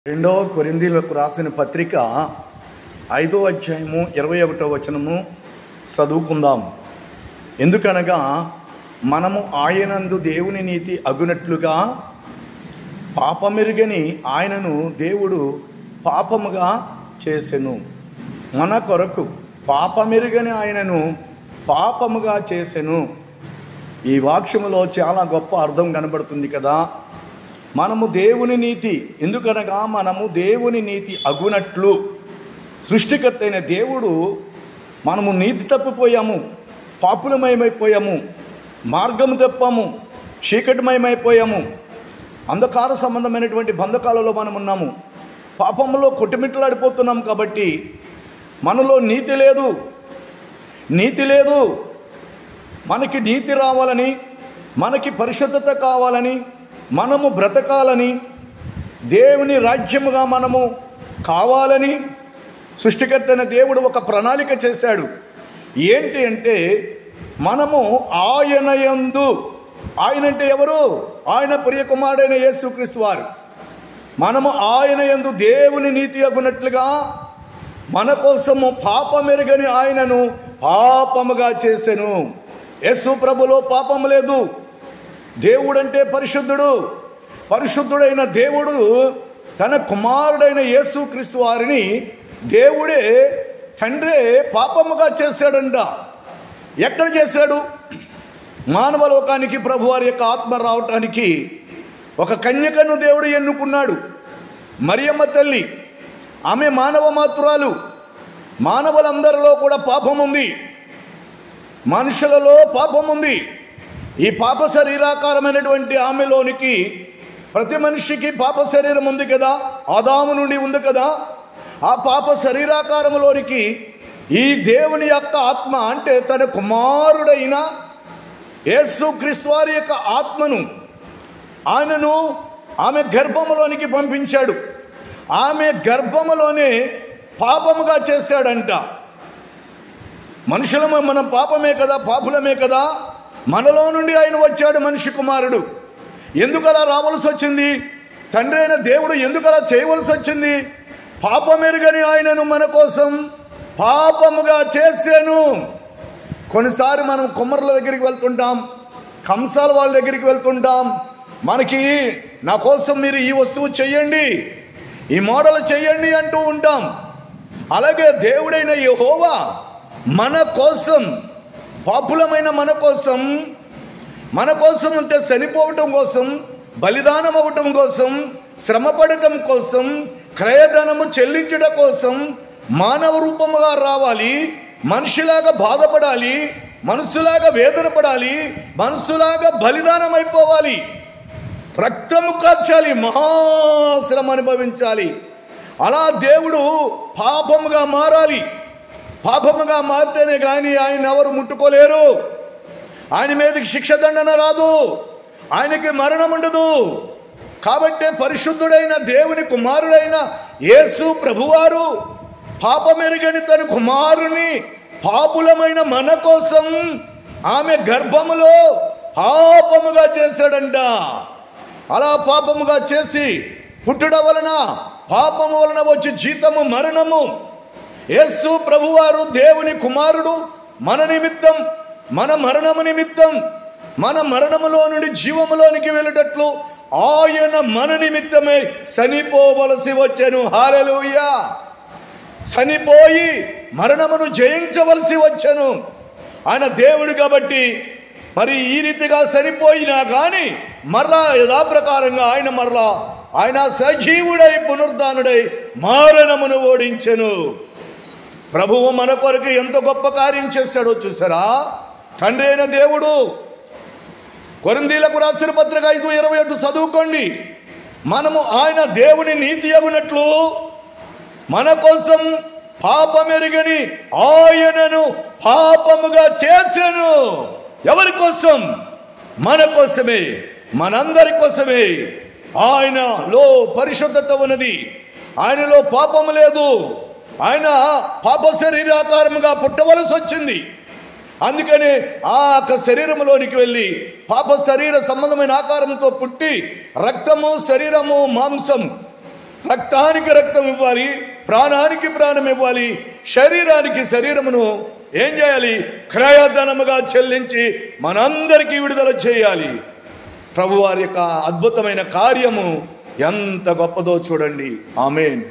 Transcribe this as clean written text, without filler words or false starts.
రెండవ కొరింథీయులకు రాసిన పత్రిక 5వ అధ్యాయము 21వ వచనము చదువుకుందాం. ఎందుకనగా మనము ఆయనందు దేవుని నీతి అగునట్లుగా పాపమెరుగని ఆయనను దేవుడు పాపముగా చేసెను. మన కొరకు పాపమెరుగని ఆయనను పాపముగా చేసెను. ఈ వాక్యములో చాలా గొప్ప అర్థం కనబడుతుంది కదా. మనము దేవుని నీతి, ఎందుకనగా మనము దేవుని నీతి అగునట్లు, సృష్టికర్త అయిన దేవుడు, మనము నీతి తప్పిపోయాము, పాపులమయమైపోయాము, మార్గము తప్పాము, చీకటిమయమైపోయాము, అంధకార సంబంధమైనటువంటి బంధకాలలో మనం ఉన్నాము, పాపములో కొట్టుమిట్టలాడిపోతున్నాం. కాబట్టి మనలో నీతి లేదు. మనకి నీతి రావాలని, మనకి పరిశుద్ధత కావాలని, మనము బ్రతకాలని, దేవుని రాజ్యముగా మనము కావాలని సృష్టికర్త అయిన దేవుడు ఒక ప్రణాళిక చేశాడు. ఏంటి అంటే మనము ఆయన యందు, ఆయన అంటే ఎవరు? ఆయన ప్రియకుమారుడైన యేసుక్రీస్తు వారు. మనము ఆయన యందు దేవుని నీతి అగునట్లుగా మన కోసము పాపమెరుగని ఆయనను పాపముగా చేసెను. యేసు ప్రభులో పాపము లేదు. దేవుడంటే పరిశుద్ధుడైన దేవుడు తన కుమారుడైన యేసుక్రీస్తు వారిని దేవుడే, తండ్రే పాపముగా చేశాడంట. ఎక్కడ చేశాడు? మానవ లోకానికి ప్రభువారి యొక్క ఆత్మ రావటానికి ఒక కన్యకను దేవుడు ఎన్నుకున్నాడు. మరియమ్మ తల్లి, ఆమె మానవ మాతృరాలు. మానవులందరిలో కూడా పాపం ఉంది, మనుషులలో పాపం ఉంది. ఈ పాప శరీరాకారమైనటువంటి ఆమెలోనికి ప్రతి మనిషికి పాప శరీరం ఉంది కదా, ఆదాము నుండి ఉంది కదా. ఆ పాప శరీరాకారంలోనికి ఈ దేవుని యొక్క ఆత్మ, అంటే తన కుమారుడైన యేసుక్రీస్తు వారి యొక్క ఆత్మను ఆయనను ఆమె గర్భములోనికి పంపించాడు. ఆమె గర్భములోనే పాపముగా చేశాడంట. మనుషులము మనం పాపమే కదా, పాపులమే కదా. మనలో నుండి ఆయన వచ్చాడు, మనిషి కుమారుడు. ఎందుకలా రావాల్సి వచ్చింది? తండ్రి అయిన దేవుడు ఎందుకలా చేయవలసి వచ్చింది? పాపమెరుగని ఆయనను మన కోసం పాపముగా చేశాను. కొన్నిసార్లు మనం కుమ్మరుల దగ్గరికి వెళ్తుంటాం, కంసాల వాళ్ళ దగ్గరికి వెళ్తుంటాం. మనకి నా కోసం మీరు ఈ వస్తువు చెయ్యండి, ఈ మోడల్ చెయ్యండి అంటూ ఉంటాం. అలాగే దేవుడైన యెహోవా మన కోసం, పాపులమైన మన కోసం అంటే చనిపోవటం కోసం, బలిదానం అవ్వటం కోసం, శ్రమపడటం కోసం, క్రయధనము చెల్లించడం కోసం మానవ రూపముగా రావాలి, మనిషిలాగా బాధపడాలి, మనసులాగా వేదన పడాలి, మనసులాగా బలిదానం అయిపోవాలి, రక్తము కార్చాలి, మహాశ్రమ అనుభవించాలి. అలా దేవుడు పాపముగా మారాలి. పాపముగా మారితేనే కానీ ఆయన ఎవరు ముట్టుకోలేరు. ఆయన మీదకి శిక్ష దండన రాదు, ఆయనకి మరణం ఉండదు. కాబట్టే పరిశుద్ధుడైన దేవుని కుమారుడైన యేసు ప్రభువారు పాపమెరుగని తన కుమారుని పాపులమైన మన కోసం ఆమె గర్భములో పాపముగా చేశాడంట. అలా పాపముగా చేసి పుట్టడం వలన, పాపము వలన వచ్చి జీతము మరణము. యేసు ప్రభువారు దేవుని కుమారుడు మన నిమిత్తం, మన మరణము నిమిత్తం, మన మరణములో నుండి జీవములోనికి వెళ్ళేటట్లు ఆయన మన నిమిత్తమే చనిపోవలసి వచ్చెను. హల్లెలూయా! చనిపోయి మరణమును జయించవలసి వచ్చెను. ఆయన దేవుడు కాబట్టి మరి ఈ రీతిగా చనిపోయినా కానీ మరలా యథాప్రకారంగా ఆయన సజీవుడై పునరుద్ధానుడై మరణమును ఓడించెను. ప్రభువు మన కొరకు ఎంత గొప్ప కార్యం చేశాడో చూసారా? తండ్రి అయిన దేవుడు, కొరింథీయులకు రాసిన పత్రిక 5:21 చదువుకోండి. మనము ఆయన దేవుని నీతి అగునట్లు మన కోసం పాపమెరుగని ఆయనను పాపముగా చేసెను. ఎవరి కోసం? మన కోసమే, మనందరి కోసమే. ఆయనలో పరిశుద్ధత ఉన్నది, ఆయనలో పాపము లేదు. ఆయన పాప శరీరాకారముగా పుట్టవలసి వచ్చింది. అందుకని ఆ శరీరంలోనికి వెళ్ళి పాప శరీర సంబంధమైన ఆకారంతో పుట్టి రక్తము, శరీరము, మాంసం రక్తానికి రక్తం ఇవ్వాలి, ప్రాణానికి ప్రాణం ఇవ్వాలి, శరీరానికి శరీరమును ఏం చేయాలి? క్రయధనముగా చెల్లించి మనందరికీ విడుదల చేయాలి. ప్రభువారి యొక్క అద్భుతమైన కార్యము ఎంత గొప్పదో చూడండి. ఆమేన్.